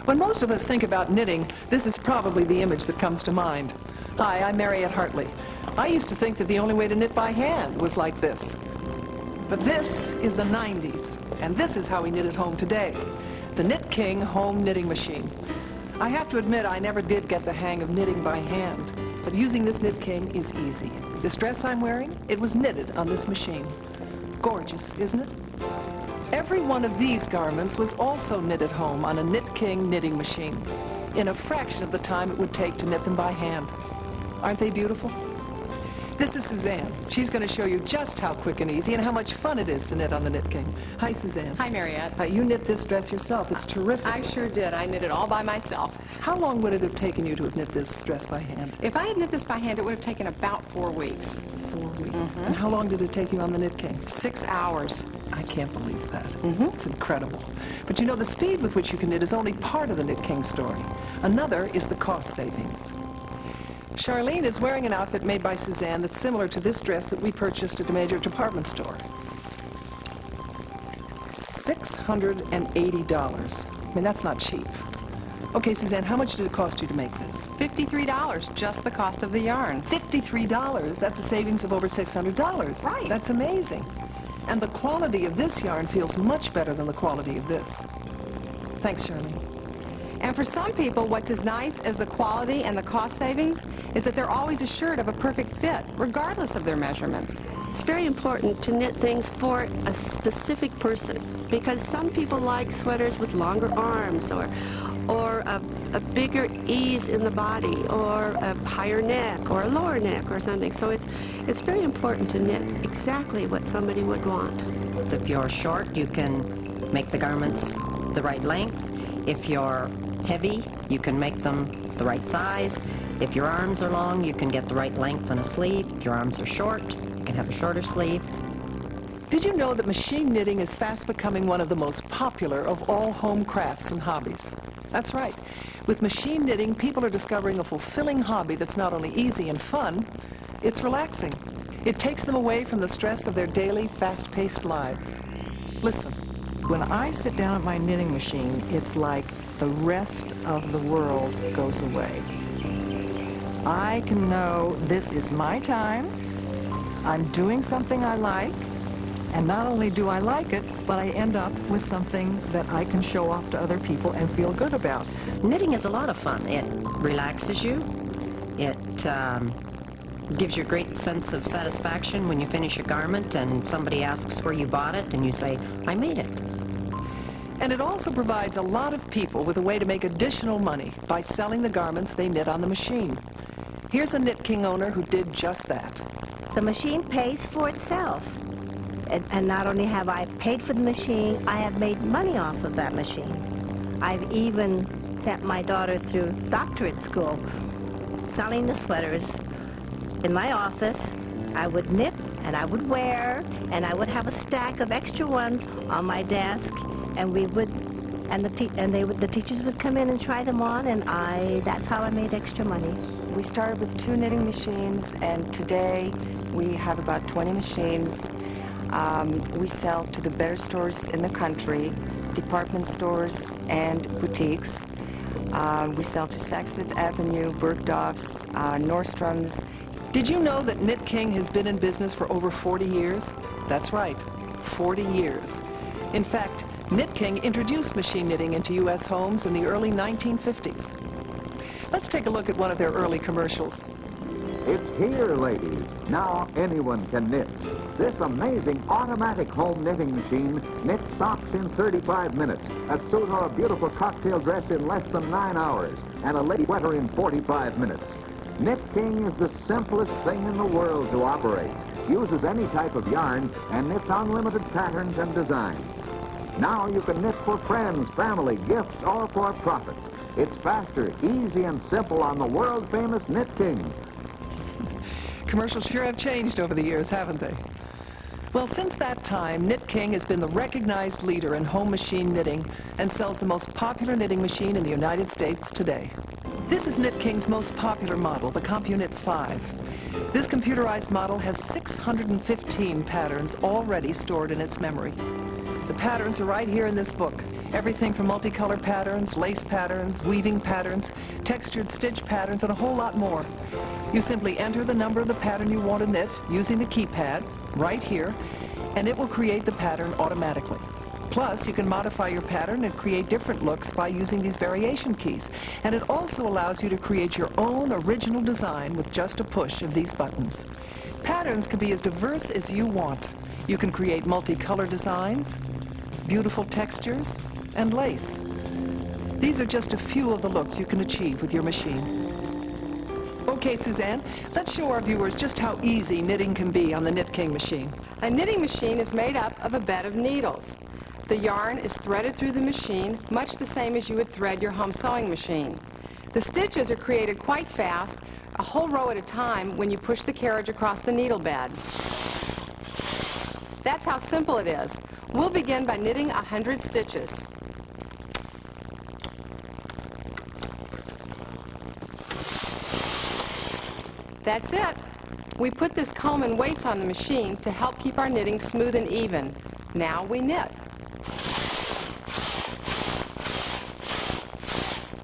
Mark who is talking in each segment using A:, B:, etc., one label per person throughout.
A: When most of us think about knitting, this is probably the image that comes to mind. Hi, I'm Mariette Hartley. I used to think that the only way to knit by hand was like this. But this is the 90s, and this is how we knit at home today. The Knit King home knitting machine. I have to admit I never did get the hang of knitting by hand, but using this Knit King is easy. This dress I'm wearing, it was knitted on this machine. Gorgeous, isn't it? Every one of these garments was also knit at home on a Knit King knitting machine, in a fraction of the time it would take to knit them by hand. Aren't they beautiful? This is Suzanne. She's going to show you just how quick and easy and how much fun it is to knit on the Knit King. Hi, Suzanne.
B: Hi, Mariette.
A: You knit this dress yourself. It's terrific.
B: I sure did. I knit it all by myself.
A: How long would it have taken you to have knit this dress by hand?
B: If I had knit this by hand, it would have taken about 4 weeks.
A: 4 weeks. And how long did it take you on the Knit King?
B: 6 hours.
A: I can't believe that. It's incredible. But you know, the speed with which you can knit is only part of the Knit King story. Another is the cost savings. Charlene is wearing an outfit made by Suzanne that's similar to this dress that we purchased at a major department store. $680. I mean, that's not cheap. Okay, Suzanne, how much did it cost you to make this?
B: $53, just the cost of the yarn.
A: $53? That's a savings of over $600.
B: Right.
A: That's amazing. And the quality of this yarn feels much better than the quality of this. Thanks, Charlene.
B: And for some people, what's as nice as the quality and the cost savings is that they're always assured of a perfect fit, regardless of their measurements.
C: It's very important to knit things for a specific person, because some people like sweaters with longer arms or a bigger ease in the body, or a higher neck or a lower neck or something. So it's very important to knit exactly what somebody would want.
D: If you're short, you can make the garments the right length. If you're heavy, you can make them the right size. If your arms are long, you can get the right length on a sleeve. If your arms are short, you can have a shorter sleeve.
A: Did you know that machine knitting is fast becoming one of the most popular of all home crafts and hobbies? That's right. With machine knitting, people are discovering a fulfilling hobby that's not only easy and fun, it's relaxing. It takes them away from the stress of their daily, fast-paced lives. Listen.
E: When I sit down at my knitting machine, it's like the rest of the world goes away. I can know this is my time, I'm doing something I like, and not only do I like it, but I end up with something that I can show off to other people and feel good about.
D: Knitting is a lot of fun. It relaxes you. It gives you a great sense of satisfaction when you finish a garment and somebody asks where you bought it and you say, I made it.
A: And it also provides a lot of people with a way to make additional money by selling the garments they knit on the machine. Here's a Knit King owner who did just that.
F: The machine pays for itself. And not only have I paid for the machine, I have made money off of that machine. I've even sent my daughter through doctorate school selling the sweaters. In my office, I would knit and I would wear, and I would have a stack of extra ones on my desk, and the teachers would come in and try them on, and that's how I made extra money.
G: We started with 2 knitting machines, and today we have about 20 machines. We sell to the better stores in the country, department stores and boutiques. We sell to Saks Fifth Avenue, Bergdorf's, Nordstrom's.
A: Did you know that Knit King has been in business for over 40 years? That's right, 40 years. In fact, Knit King introduced machine knitting into U.S. homes in the early 1950s. Let's take a look at one of their early commercials.
H: It's here, ladies. Now anyone can knit. This amazing automatic home knitting machine knits socks in 35 minutes, a suit or a beautiful cocktail dress in less than 9 hours, and a lady sweater in 45 minutes. Knit King is the simplest thing in the world to operate. Uses any type of yarn and knits unlimited patterns and designs. Now you can knit for friends, family, gifts, or for profit. It's faster, easy, and simple on the world-famous Knit King.
A: Commercials sure have changed over the years, haven't they? Well, since that time, Knit King has been the recognized leader in home machine knitting and sells the most popular knitting machine in the United States today. This is Knit King's most popular model, the Compuknit V. This computerized model has 615 patterns already stored in its memory. The patterns are right here in this book, Everything from multicolor patterns, lace patterns, weaving patterns, textured stitch patterns, and a whole lot more. You simply enter the number of the pattern you want to knit using the keypad right here, and it will create the pattern automatically. Plus, you can modify your pattern and create different looks by using these variation keys. And it also allows you to create your own original design with just a push of these buttons. Patterns can be as diverse as you want. You can create multicolor designs, beautiful textures, and lace. These are just a few of the looks you can achieve with your machine. Okay, Suzanne, let's show our viewers just how easy knitting can be on the Knit King machine.
B: A knitting machine is made up of a bed of needles. The yarn is threaded through the machine, much the same as you would thread your home sewing machine. The stitches are created quite fast, a whole row at a time when you push the carriage across the needle bed. That's how simple it is. We'll begin by knitting 100 stitches. That's it. We put this comb and weights on the machine to help keep our knitting smooth and even. Now we knit.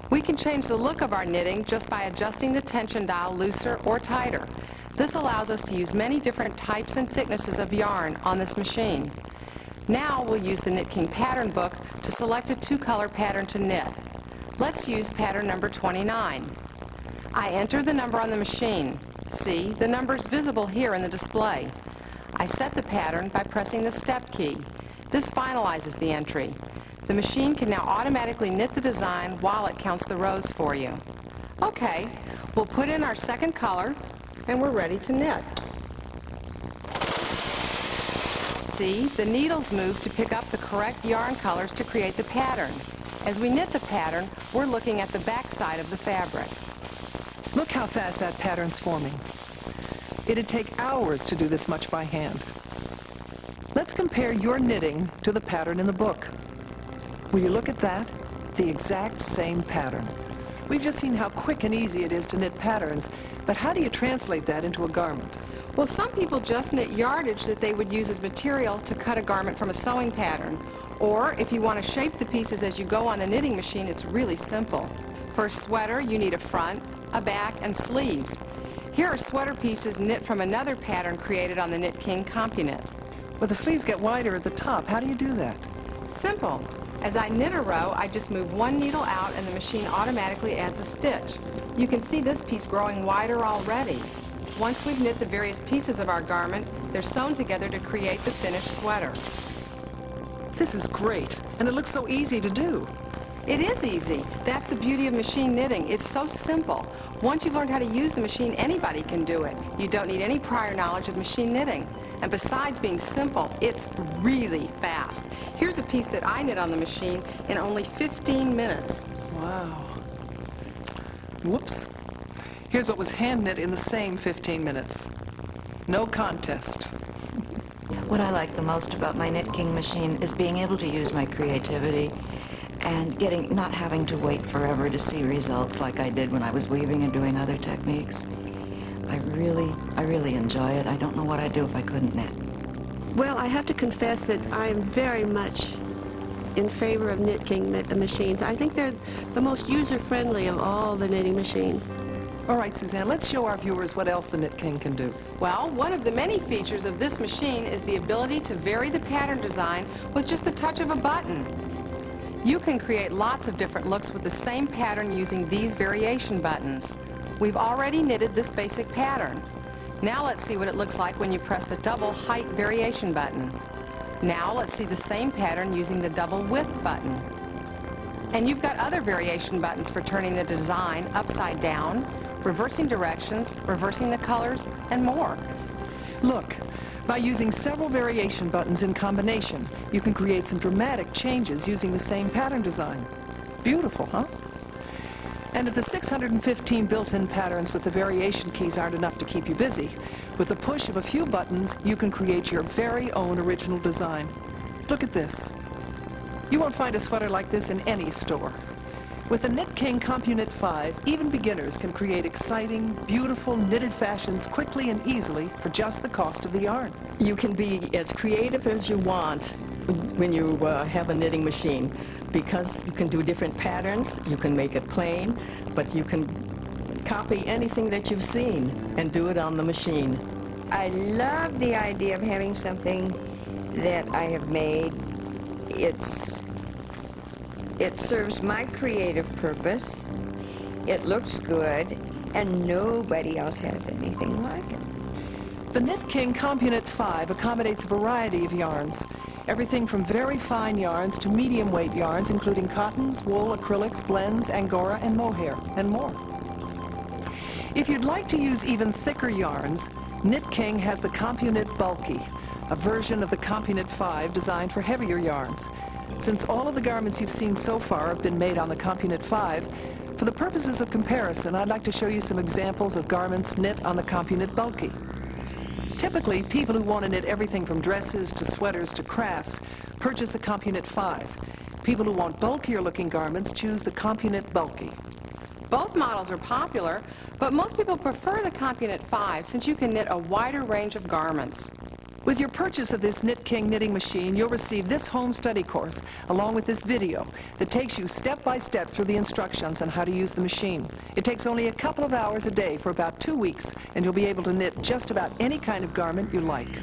B: We can change the look of our knitting just by adjusting the tension dial looser or tighter. This allows us to use many different types and thicknesses of yarn on this machine. Now we'll use the Knit King pattern book to select a two-color pattern to knit. Let's use pattern number 29. I enter the number on the machine. See, the number is visible here in the display. I set the pattern by pressing the step key. This finalizes the entry. The machine can now automatically knit the design while it counts the rows for you. Okay, we'll put in our second color and we're ready to knit. See, the needles move to pick up the correct yarn colors to create the pattern. As we knit the pattern, we're looking at the back side of the fabric.
A: Look how fast that pattern's forming. It'd take hours to do this much by hand. Let's compare your knitting to the pattern in the book. Will you look at that? The exact same pattern. We've just seen how quick and easy it is to knit patterns, but how do you translate that into a garment?
B: Well, some people just knit yardage that they would use as material to cut a garment from a sewing pattern. Or if you want to shape the pieces as you go on the knitting machine, it's really simple. For a sweater, you need a front, a back, and sleeves. Here are sweater pieces knit from another pattern created on the Knit King Compuknit.
A: But the sleeves get wider at the top. How do you do that?
B: Simple. As I knit a row, I just move one needle out and the machine automatically adds a stitch. You can see this piece growing wider already. Once we've knit the various pieces of our garment, they're sewn together to create the finished sweater.
A: This is great, and it looks so easy to do.
B: It is easy. That's the beauty of machine knitting. It's so simple. Once you've learned how to use the machine, anybody can do it. You don't need any prior knowledge of machine knitting. And besides being simple, it's really fast. Here's a piece that I knit on the machine in only 15 minutes.
A: Wow. Whoops. Here's what was hand knit in the same 15 minutes. No contest.
I: What I like the most about my Knit King machine is being able to use my creativity and not having to wait forever to see results like I did when I was weaving and doing other techniques. I really enjoy it. I don't know what I'd do if I couldn't knit.
C: Well, I have to confess that I am very much in favor of Knit King machines. I think they're the most user-friendly of all the knitting machines.
A: All right, Suzanne, let's show our viewers what else the Knit King can do.
B: Well, one of the many features of this machine is the ability to vary the pattern design with just the touch of a button. You can create lots of different looks with the same pattern using these variation buttons. We've already knitted this basic pattern. Now let's see what it looks like when you press the double height variation button. Now let's see the same pattern using the double width button. And you've got other variation buttons for turning the design upside down, reversing directions, reversing the colors, and more.
A: Look, by using several variation buttons in combination, you can create some dramatic changes using the same pattern design. Beautiful, huh? And if the 615 built-in patterns with the variation keys aren't enough to keep you busy, with the push of a few buttons, you can create your very own original design. Look at this. You won't find a sweater like this in any store. With the Knitking Compuknit V, even beginners can create exciting, beautiful knitted fashions quickly and easily for just the cost of the yarn.
J: You can be as creative as you want when you have a knitting machine, because you can do different patterns. You can make it plain, but you can copy anything that you've seen and do it on the machine.
K: I love the idea of having something that I have made. It serves my creative purpose. It looks good, and nobody else has anything like it.
A: The Knitking Compuknit V accommodates a variety of yarns. Everything from very fine yarns to medium weight yarns, including cottons, wool, acrylics, blends, angora, and mohair, and more. If you'd like to use even thicker yarns, Knitking has the Compuknit Bulky, a version of the Compuknit V designed for heavier yarns. Since all of the garments you've seen so far have been made on the Compuknit V, for the purposes of comparison, I'd like to show you some examples of garments knit on the Compuknit Bulky. Typically, people who want to knit everything from dresses to sweaters to crafts purchase the Compuknit V. People who want bulkier looking garments choose the Compuknit Bulky.
B: Both models are popular, but most people prefer the Compuknit V since you can knit a wider range of garments.
A: With your purchase of this Knitking knitting machine, you'll receive this home study course along with this video that takes you step by step through the instructions on how to use the machine. It takes only a couple of hours a day for about 2 weeks, and you'll be able to knit just about any kind of garment you like.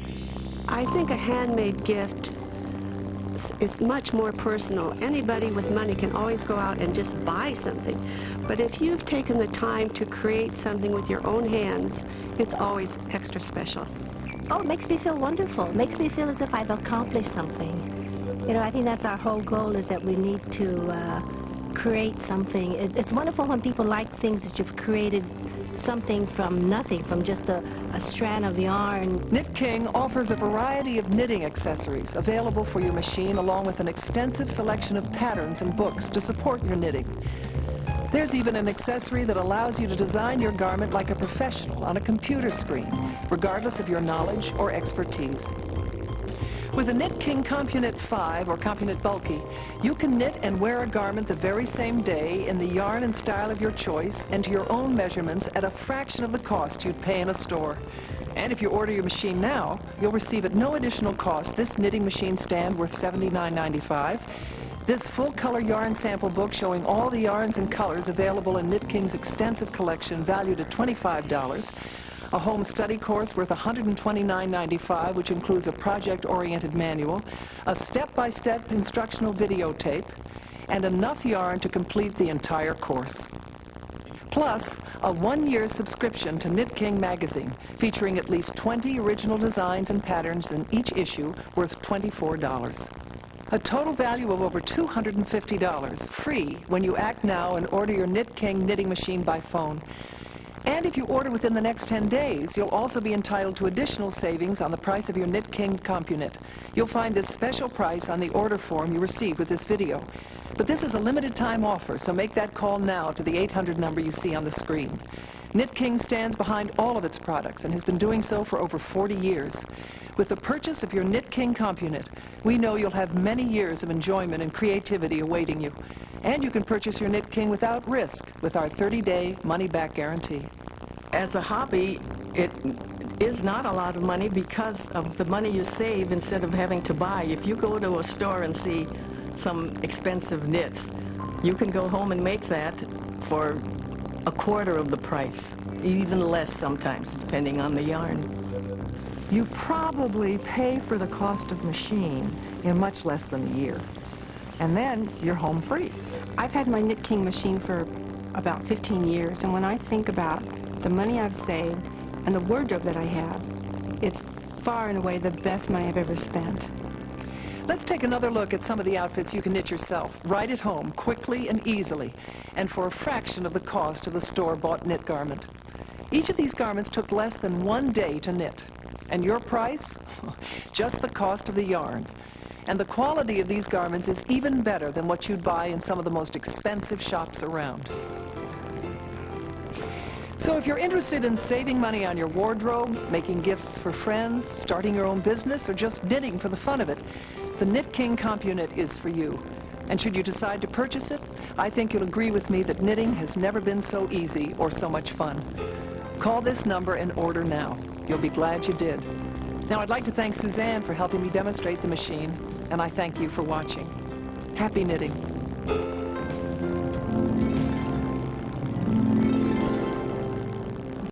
C: I think a handmade gift is much more personal. Anybody with money can always go out and just buy something. But if you've taken the time to create something with your own hands, it's always extra special.
F: Oh, it makes me feel wonderful. It makes me feel as if I've accomplished something. You know, I think that's our whole goal, is that we need to create something. It's wonderful when people like things that you've created something from nothing, from just a strand of yarn.
A: Knitking offers a variety of knitting accessories available for your machine, along with an extensive selection of patterns and books to support your knitting. There's even an accessory that allows you to design your garment like a professional on a computer screen, regardless of your knowledge or expertise. With the Knitking Compuknit V or Compuknit Bulky, you can knit and wear a garment the very same day in the yarn and style of your choice and to your own measurements at a fraction of the cost you'd pay in a store. And if you order your machine now, you'll receive at no additional cost this knitting machine stand worth $79.95, this full-color yarn sample book showing all the yarns and colors available in King's extensive collection valued at $25, a home study course worth $129.95, which includes a project-oriented manual, a step-by-step instructional videotape, and enough yarn to complete the entire course. Plus, a one-year subscription to Knit King magazine, featuring at least 20 original designs and patterns in each issue, worth $24. A total value of over $250, free when you act now and order your Knit King knitting machine by phone. And if you order within the next 10 days, you'll also be entitled to additional savings on the price of your Knit King Compuknit. You'll find this special price on the order form you receive with this video. But this is a limited time offer, so make that call now to the 800 number you see on the screen. Knit King stands behind all of its products and has been doing so for over 40 years. With the purchase of your Knit King Compuknit, we know you'll have many years of enjoyment and creativity awaiting you. And you can purchase your Knit King without risk with our 30-day money-back guarantee.
J: As a hobby, it is not a lot of money because of the money you save instead of having to buy. If you go to a store and see some expensive knits, you can go home and make that for a quarter of the price, even less sometimes, depending on the yarn.
E: You probably pay for the cost of machine in much less than a year. And then you're home free.
L: I've had my Knit King machine for about 15 years, and when I think about the money I've saved and the wardrobe that I have, it's far and away the best money I've ever spent.
A: Let's take another look at some of the outfits you can knit yourself, right at home, quickly and easily, and for a fraction of the cost of the store-bought knit garment. Each of these garments took less than 1 day to knit. And your price? Just the cost of the yarn. And the quality of these garments is even better than what you'd buy in some of the most expensive shops around. So if you're interested in saving money on your wardrobe, making gifts for friends, starting your own business, or just knitting for the fun of it, the Knit King Compuknit is for you. And should you decide to purchase it, I think you'll agree with me that knitting has never been so easy or so much fun. Call this number and order now. You'll be glad you did. Now I'd like to thank Suzanne for helping me demonstrate the machine, and I thank you for watching. Happy knitting.